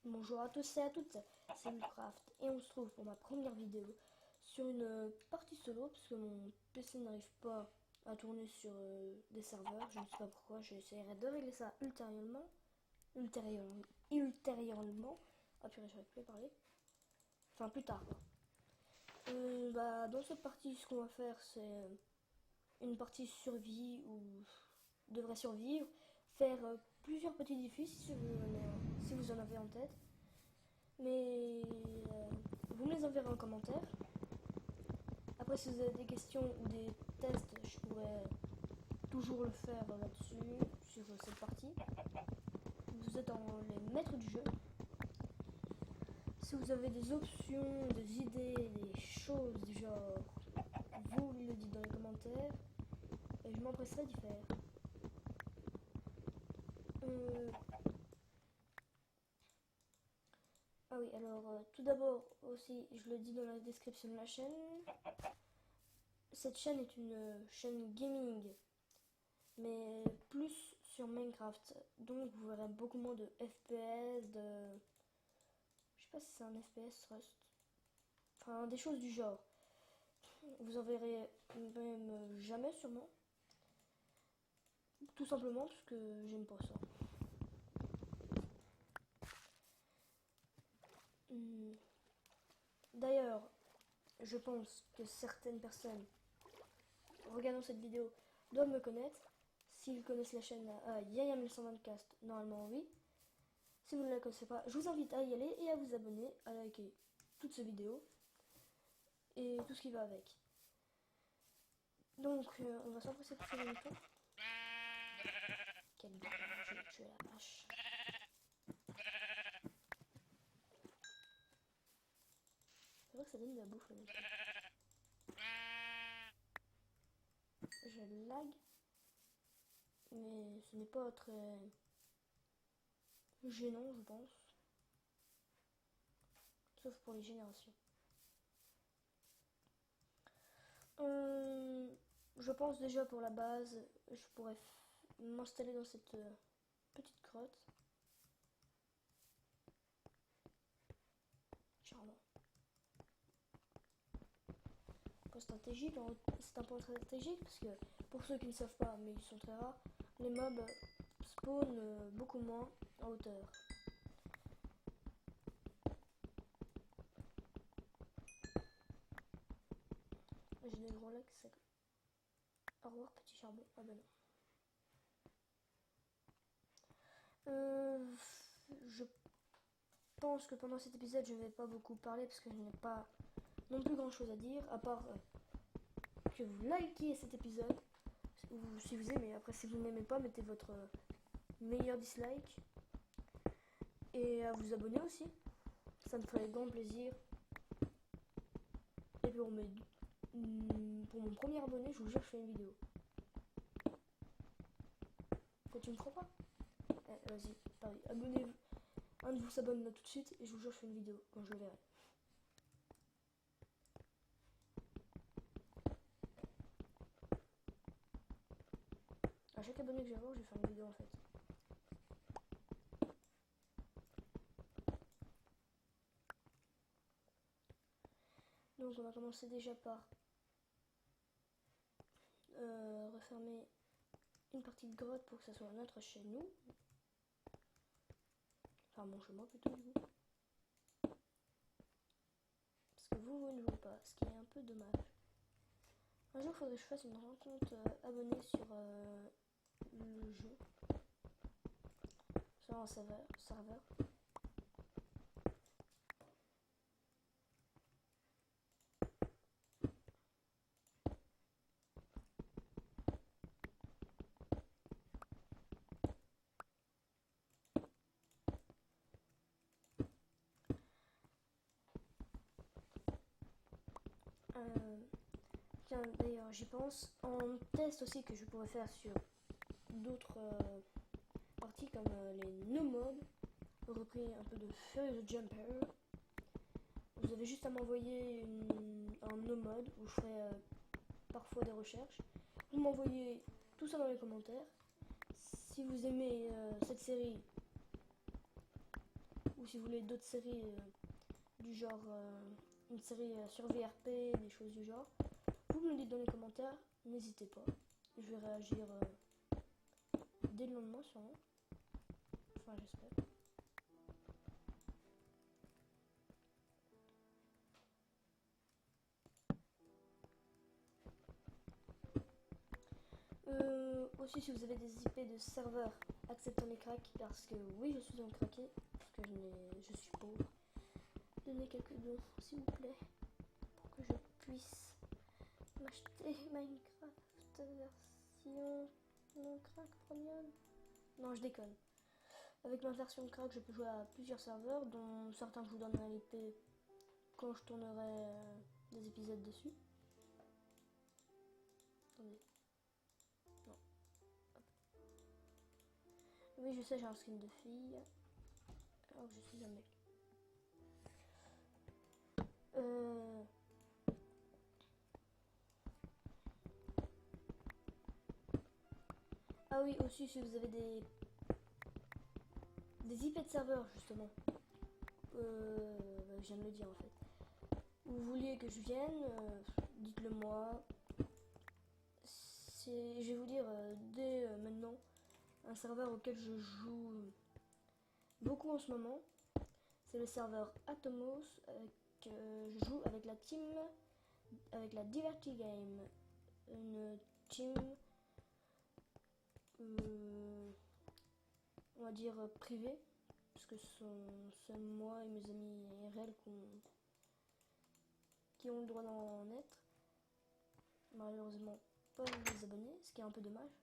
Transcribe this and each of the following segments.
Bonjour à tous et à toutes, c'est Minecraft et on se trouve pour ma première vidéo sur une partie solo parce que mon PC n'arrive pas à tourner sur des serveurs, je ne sais pas pourquoi, j'essaierai de régler ça ultérieurement. Ah purée, j'arrive plus à parler, enfin plus tard quoi. Dans cette partie ce qu'on va faire c'est une partie survie où je devrais survivre, faire plusieurs petits défis si vous en avez en tête. Mais vous me les enverrez en commentaire. Après, si vous avez des questions ou des tests, je pourrais toujours le faire là-dessus, sur cette partie. Vous êtes les maîtres du jeu. Si vous avez des options, des idées, des choses du genre, vous le dites dans les commentaires et je m'empresserai d'y faire. Euh, Ah oui, alors tout d'abord aussi, je le dis dans la description de la chaîne, cette chaîne est une chaîne gaming, mais plus sur Minecraft. Donc vous verrez beaucoup moins de FPS, de... Je sais pas si c'est un FPS Rust. Enfin, des choses du genre. Vous en verrez même jamais sûrement. Tout simplement parce que j'aime pas ça. Hmm. D'ailleurs, je pense que certaines personnes regardant cette vidéo doivent me connaître. S'ils connaissent la chaîne Yayam124, normalement oui. Si vous ne la connaissez pas, je vous invite à y aller et à vous abonner, à liker toutes ces vidéos et tout ce qui va avec. Donc, on va s'empresser pour faire le mouton. Quelle galère, je vais tuer la vache. C'est vrai que ça donne de la bouffe le mouton. Je lag, mais ce n'est pas très gênant, je pense. Sauf pour les générations. Je pense déjà pour la base, je pourrais m'installer dans cette petite grotte. Charmant. C'est un point stratégique parce que pour ceux qui ne savent pas, mais ils sont très rares, les mobs spawnent beaucoup moins en hauteur. J'ai des gros lacs secs. Au revoir petit charbon. Ah bah non. Je pense que pendant cet épisode je ne vais pas beaucoup parler parce que je n'ai pas non plus grand chose à dire à part que vous likez cet épisode ou si vous aimez. Après si vous n'aimez pas, mettez votre meilleur dislike et à vous abonner aussi. Ça me ferait grand plaisir. Et pour mon premier abonné, je vous jure, je fais une vidéo. Quoi, tu me crois pas? Vas-y, pareil, abonnez-vous. Un de vous s'abonne là tout de suite et je vous jure, je fais une vidéo quand je le verrai. À chaque abonné que je vais avoir, je vais faire une vidéo en fait. Donc on va commencer déjà par refermer une partie de grotte pour que ça soit notre chez nous. Enfin mon chez moi plutôt du coup. Parce que vous ne jouez pas, ce qui est un peu dommage. Un jour il faudrait que je fasse une rencontre abonnée sur le jeu. Sur un serveur. Tiens, d'ailleurs, j'y pense. En test aussi que je pourrais faire sur d'autres parties comme les no modes, repris un peu de Furious Jumper. Vous avez juste à m'envoyer un no mode où je ferai parfois des recherches. Vous m'envoyez tout ça dans les commentaires. Si vous aimez cette série ou si vous voulez d'autres séries du genre, une série sur VRP, des choses du genre, vous me le dites dans les commentaires, n'hésitez pas. Je vais réagir dès le lendemain sûrement. Enfin, j'espère. Aussi, si vous avez des IP de serveurs acceptant les cracks, parce que oui, je suis un craqué, parce que je suis pauvre. Donnez quelques dons, s'il vous plaît, pour que je puisse m'acheter Minecraft version non crack premium. Non, je déconne. Avec ma version crack, je peux jouer à plusieurs serveurs, dont certains je vous donnerai l'IP quand je tournerai des épisodes dessus. Attendez. Non. Hop. Oui, je sais, j'ai un skin de fille. Alors que je suis un mec. Ah oui, aussi, si vous avez des IP de serveurs, justement. Je viens de le dire, en fait. Vous vouliez que je vienne, dites-le moi. Je vais vous dire dès maintenant un serveur auquel je joue beaucoup en ce moment. C'est le serveur Atomos. Je joue avec la team, avec la Diverty Game. Une team, on va dire privée. Parce que c'est moi et mes amis IRL qui ont le droit d'en être. Malheureusement, pas les abonnés, ce qui est un peu dommage.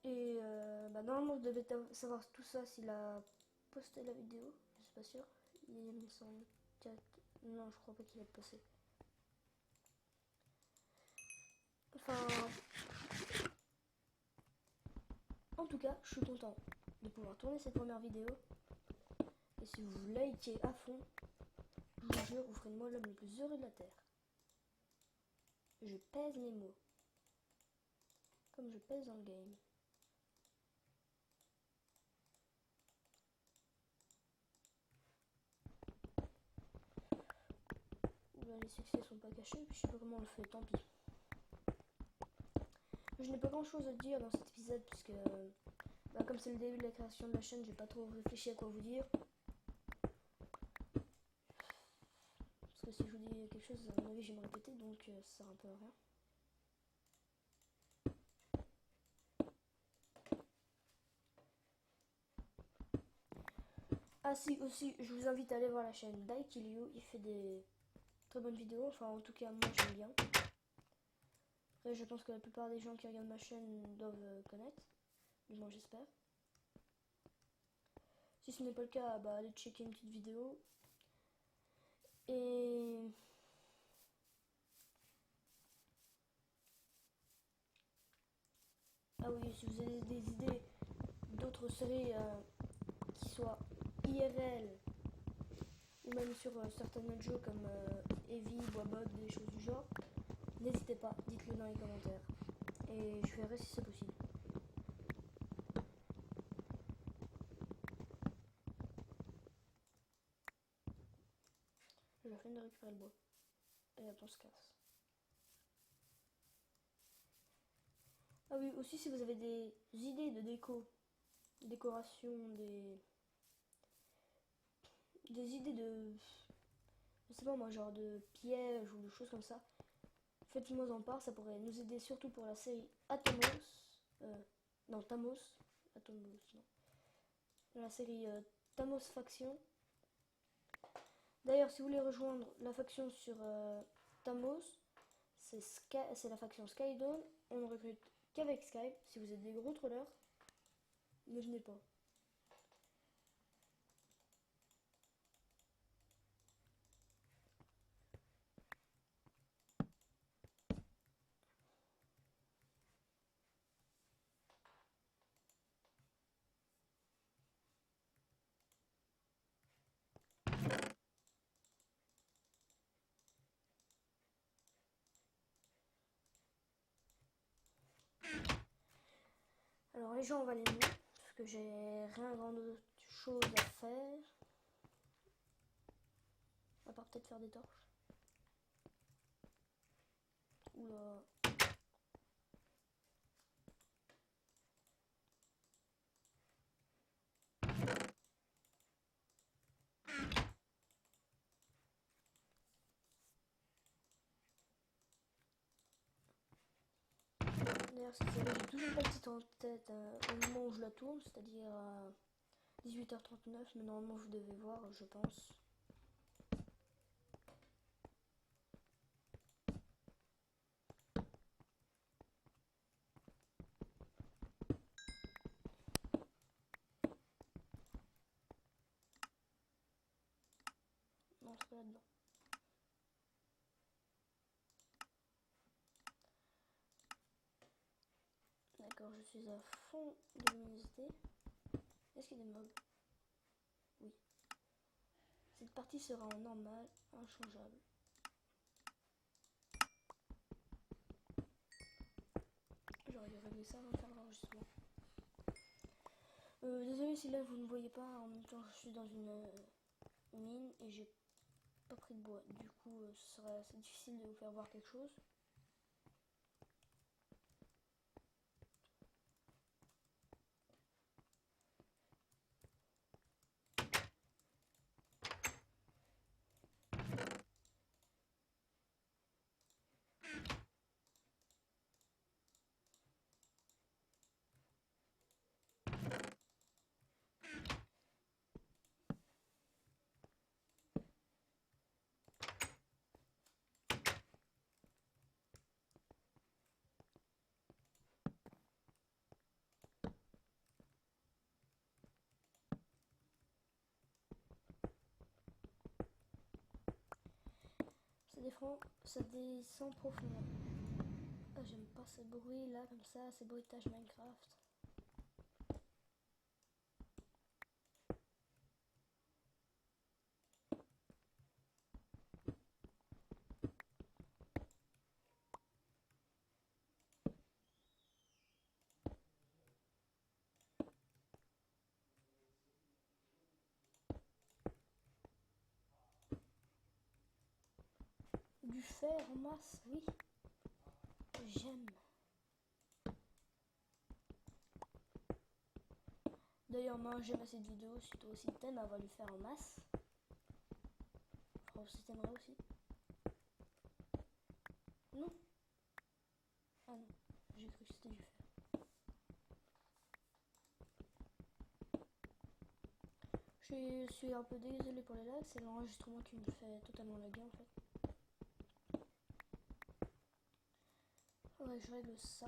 Et normalement, je devais savoir tout ça s'il a posté la vidéo. Je suis pas sûr. Il me semble. Non, je crois pas qu'il a posté. Enfin. En tout cas, je suis content de pouvoir tourner cette première vidéo. Et si vous likez à fond, je vous jure, vous ferez de moi l'homme le plus heureux de la terre. Je pèse mes mots. Comme je pèse dans le game. Les succès sont pas cachés, puis je sais pas comment on le fait, tant pis. Je n'ai pas grand chose à dire dans cet épisode, puisque comme c'est le début de la création de la chaîne, j'ai pas trop réfléchi à quoi vous dire. Parce que si je vous dis quelque chose, à mon avis, je vais me répéter, donc ça sert un peu à rien. Ah si, aussi, je vous invite à aller voir la chaîne d'Aikiliu, il fait des très bonnes vidéos, enfin en tout cas moi j'aime bien. Après je pense que la plupart des gens qui regardent ma chaîne doivent connaître, du moins j'espère. Si ce n'est pas le cas, allez checker une petite vidéo. Et... ah oui, si vous avez des idées d'autres séries qui soient IRL, ou même sur certains autres jeux comme Heavy, Boisbot, des choses du genre, n'hésitez pas, dites-le dans les commentaires. Et je verrai si c'est possible. J'ai la flemme de récupérer le bois. Et après on se casse. Ah oui, aussi si vous avez des idées de décoration, des idées de... je sais pas moi, genre de pièges ou de choses comme ça, faites-moi en part, ça pourrait nous aider surtout pour la série Atomos. Non, Tamos. Atomos, non. La série Tamos Faction. D'ailleurs, si vous voulez rejoindre la faction sur Tamos, c'est la faction Skydawn. On ne recrute qu'avec Skype. Si vous êtes des gros trollers, ne venez pas. Alors les gens, on va les mettre, parce que j'ai rien grand d'autre chose à faire. À part peut-être faire des torches. Oula. D'ailleurs, cette série, j'ai toujours pas le titre en tête au moment où je la tourne, c'est-à-dire à 18h39, mais normalement vous devez voir, je pense. Non, c'est pas là-dedans. D'accord, je suis à fond de luminosité. Est-ce qu'il y a des mobs? Oui. Cette partie sera en normal, inchangeable. J'aurais dû régler ça avant de faire l'enregistrement. Désolé si là vous ne voyez pas, en même temps je suis dans une mine et j'ai pas pris de bois. Du coup, ce serait assez difficile de vous faire voir quelque chose. Ça descend profondément. Ah, j'aime pas ce bruit là, comme ça, ces bruitages Minecraft. Du fer en masse, oui. J'aime. D'ailleurs, moi j'aime cette vidéo. Si toi aussi t'aimes, on va lui faire en masse. Enfin, si t'aimerais aussi. Non. Ah non, j'ai cru que c'était du fer. Je suis un peu désolé pour les lags, c'est l'enregistrement qui me fait totalement laguer en fait. Faudrait que je règle ça.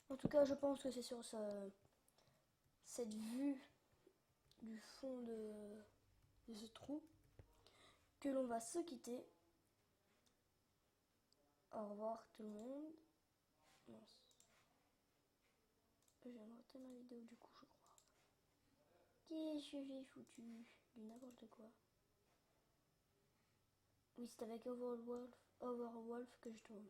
En tout cas, je pense que c'est sur cette vue du fond de ce trou que l'on va se quitter. Au revoir tout le monde. Mince. J'ai raté ma vidéo du coup, je crois. Qu'est-ce que j'ai foutu? Du n'importe quoi. Oui, c'est avec Overwolf que je tourne.